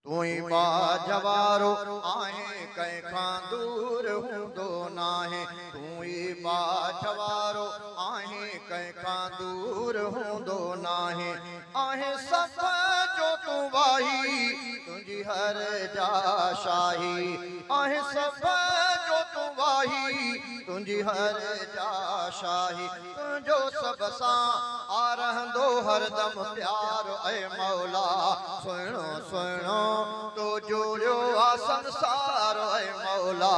तू ही बाजवारो आहे कंहिंखां दूर हूंदो नाहे तू ही बाजवारो आहे कंहिंखां दूर हूंदो नाहे आहे सफ़ जो तू वाही तुंहिंजी हर जा शाही आहे सफ़ जो तू वाही तुंहिंजी हर जा शाही तुंहिंजो सभ सां आ रहंदो हरदम प्यार ऐ मौला सुहिणो सुहिणो तो जोड़ियो आ संसार ऐ मौला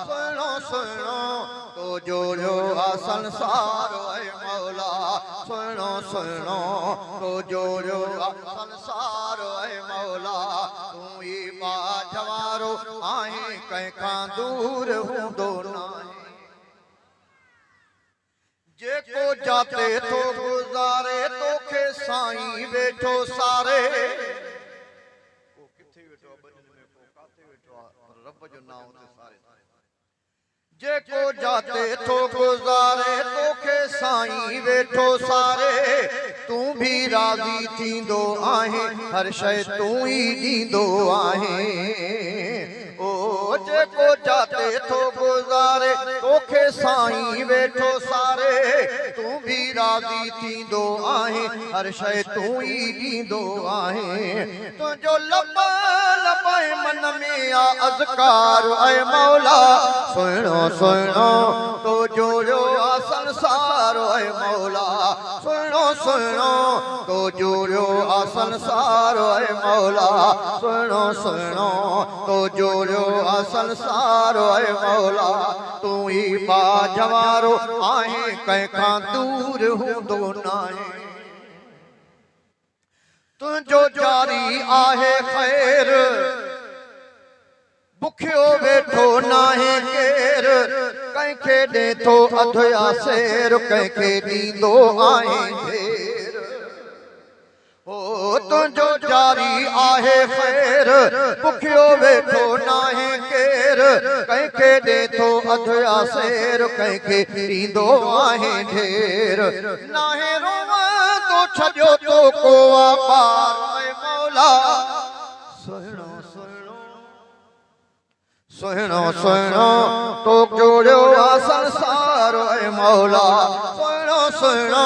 सुहिणो सुहिणो तो जोड़ियो आ संसार ऐ मौला सुहिणो सुहिणो तो जोड़ियो आ संसार ऐ मौला तू ही बाजवारो आहे कंहिंखां दूर हूंदो नाहे जेको जाते तो गुज़ारे तोखे साईं वेठो सारे को किथे वेठो बजन में को काथे वेठो पर रब जो नाम ते सारे जेको जाते तो गुज़ारे तोखे साईं वेठो सारे तू भी राज़ी थींदो आहे हर शइ तू ही ॾींदो आहे ओ जेको जाते तो गुज़ारे तोखे साईं वेठो सारे तू भी राज़ी थींदो आहे हर शइ तू ही ॾींदो आहे तुंहिंजो लब लब मन में आ अज़कार ऐ मौला सुहिणो सुहिणो तो जोड़ियो आ संसार ऐ मौला सुहिणो सुहिणो तो जोड़ियो आ संसार ऐ मौला सुहिणो सुहिणो तो जोड़ियो आ संसार ऐ मौला तू ही बाजवारो आहे कंहिंखां दूर हूंदो नाहे तुंहिंजो जारी आहे ख़ैर बुखियो वेठो नाहे केर कंहिंखे ॾे थो अधु या सेर कंहिंखे ॾींदो आहे ढेर ओ तुंहिंजो जारी आहे ख़ैर बुखियो वेठो नाहे केर कंहिंखे ॾे थो अधु या सेर कंहिंखे ॾींदो आहे ढेर नाहे रोवंदो छॾियो तो को वापार ऐ मौला सुहिणो सुहिणो सुहिणो तो जोड़ियो आ संसार ऐ मौला सुहिणो सुहिणो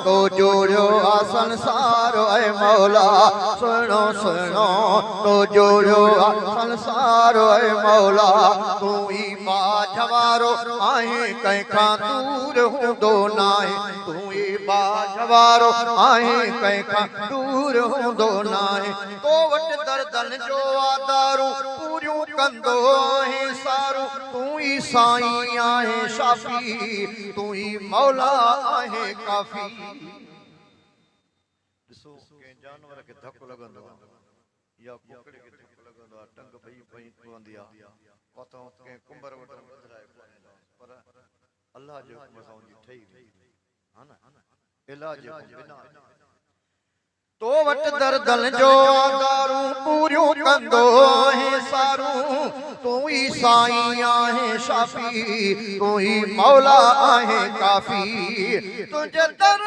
तो जोड़ियो आ संसार ऐ मौला सुहिणो सुहिणो तो जोड़ियो आ संसार ऐ मौला तू ही बाजवारो आहे कंहिंखां दूर हूंदो नाहे तू ही बाजवारो आहे कंहिंखां दूर हूंदो नाहे तो वटि दर्दन जो आदारू पूरियूं कंदो आहे सारू तू ही साईं आहे शाफी तू ही मौला आहे काफी ॾिसो कंहिं जानवर खे धक लॻंदो या कुकड़े खे धक लॻंदो आहे टंग भई भई पवंदी आहे किथां कंहिं कुंभर वटि बदिराए पर अल्लाह जे हुकुम सां उनजी ठही वेंदी हा न इलाज बिना तो वट दर्दन जो दारू पूरियूं कंदो आहे सारू तू ही साईं आहे शाफी तू ही मौला आहे काफी तुझे दर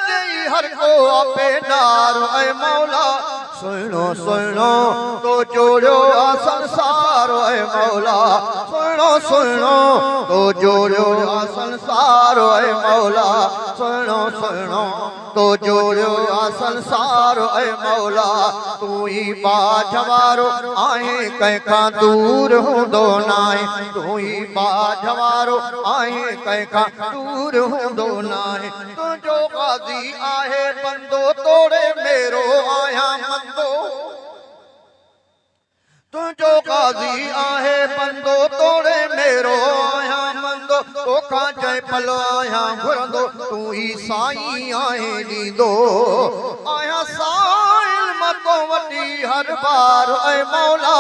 ते हर को आपे नार ऐ मौला सुहिणो सुहिणो तो जोड़ियो आ संसार ऐ मौला सुहिणो सुहिणो तो जोड़ियो आ संसार ऐ मौला सुहिणो सुहिणो तो जोड़ियो आ संसार ऐ मौला तू ही बाजवारो आहे कंहिंखां दूर हूंदो नाहे तू ही बाजवारो आहे कंहिंखां दूर हूंदो नाहे तुंहिंजो ग़ाज़ी आहे बंदो तोड़े मेरो आहियां मंदो तुंहिंजो ग़ाज़ी आहे बंदो तोड़े मेरो आहियां मंदो तोखां जंहिं पल आहियां घुरंदो तू ही साईं आहे ॾींदो आहियां साईं मतो वठी हर बार ऐ मौला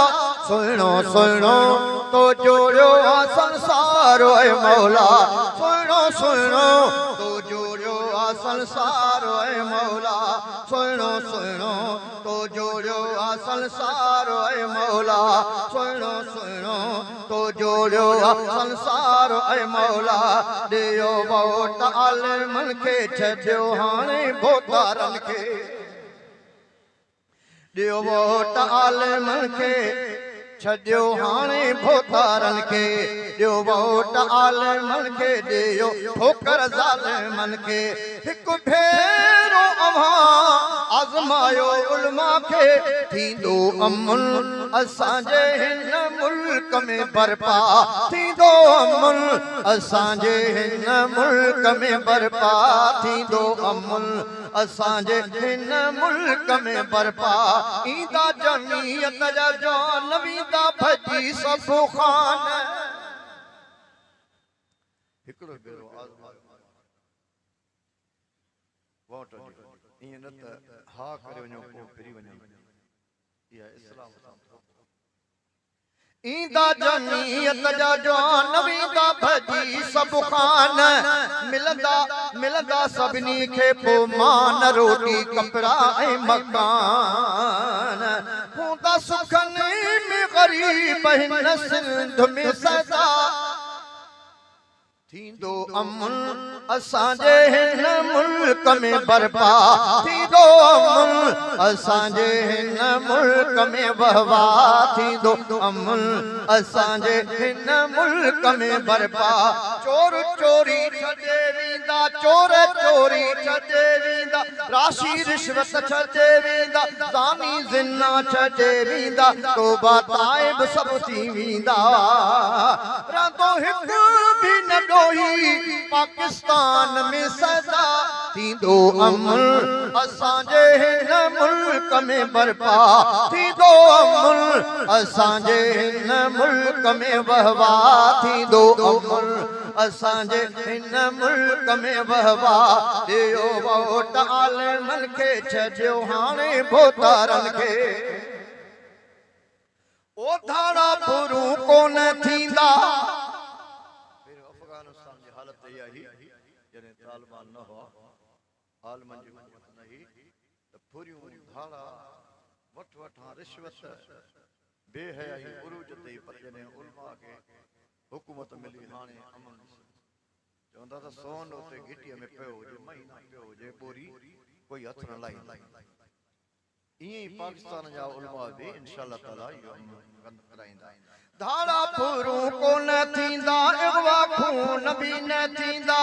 सुहिणो सुहिणो तो जोड़ियो आ संसार ऐ मौला सुहिणो सुहिणो तो जोड़ियो आ संसार ऐ मौला सुहिणो सुहिणो तो जोड़ियो आ संसार ऐ मौला सुहिणो सुहिणो तो जोड़ियो आ संसार ऐ मौला ॾियो वोट आलिमनि खे छॾियो हाणे भोतारनि खे ॾियो वोट आलिमनि खे छॾियो हाणे भोतारनि खे ॾियो वोट आलिमनि खे ॾियो ठोकर ज़ालिमनि खे हिकु भेरो अव्हां आज़मायो उलमा खे थींदो अमन असांजे हिन मुल्क में बर्पा थींदो अमन असांजे हिन मुल्क में बर्पा थींदो अमन असांजे हिन मुल्क में बर्पा ईंदा जमीयत जा जवान वेंदा भॼी सभु ख़ान हिकिड़ो भेरो आज़मायो वोट ईअं न त हा करे वञो पोइ फिरी वञो इहा इस्लाम ईंदा जमीयत जा जवान वेंदा भॼी सभु ख़ान मिलंदा सभिनी खे पोइ मान रोटी कपिड़ा ऐं मकान हूंदा सुखनि में ग़रीब हिन सिंध में सदा थींदो अमन असांजे हिन मुल्क में बर्पा थींदो अमन असांजे हिन मुल्क में वहवा थींदो अमन असांजे हिन मुल्क में बर्पा चोर चोरी छॾे वेंदा चोर चोरी छॾे वेंदा राशि रिश्वत छॾे वेंदा ज़ानी ज़िना छॾे वेंदा तौबा ताइब सभु थी वेंदा रांदो हिकु बि न पाकिस्तान में सदा थींदो अमन असांजे हिन मुल्क में बर्पा थींदो अमन असांजे हिन मुल्क में वहवा थींदो अमन असांजे हिन मुल्क में वहवा ॾियो वोट आलिमनि खे छॾियो हाणे भोतारनि खे ओ धाड़ा पुरू कोन थींदा तालिबान न हुआ आलमनि जी हुकूमत न हुई त फुरियूं धाड़ा वठां रिश्वत बेहयाई उरूज ते पर जॾहिं उलमा खे हुकूमत मिली हाणे अमन चवंदा त सोन उते घिटीअ में पियो हुजे महीना पियो हुजे ॿोरी कोई हथ न लाहींदा ईअं ई पाकिस्तान जा उलमा बि इंशाअल्लाह ताला इहो कराईंदा धाड़ा पुरू कोन थींदा इगवा खून बि न थींदा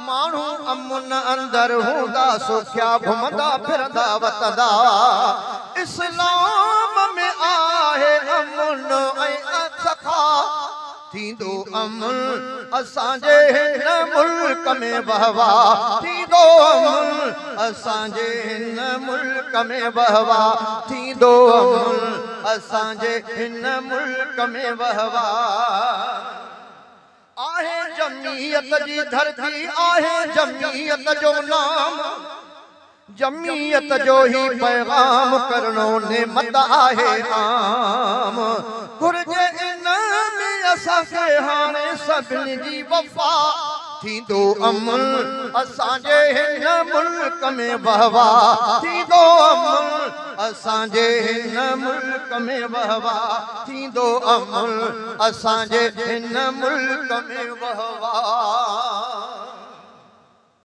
माण्हू अमन अंदर हूंदा सुखिया घुमंदा फिरंदा वतंदा इस्लाम में आहे अमन ऐं सखा थींदो अमन असांजे हिन मुल्क में वहवा थींदो अमन असांजे हिन मुल्क में वहवा थींदो अमन असांजे हिन मुल्क में वहवा आहे जमीयत जी धरती आहे जमीयत जो नाम जमीयत जो ही पैगाम करणो नेमत आहे आम घुर्जे इन में असांखे हाणे सभिनी जी वफ़ा थींदो अमन असांजे हिन मुल्क में वहवा थींदो अमन असांजे हिन मुल्क में वहवा थींदो अमन असांजे हिन मुल्क में वहवा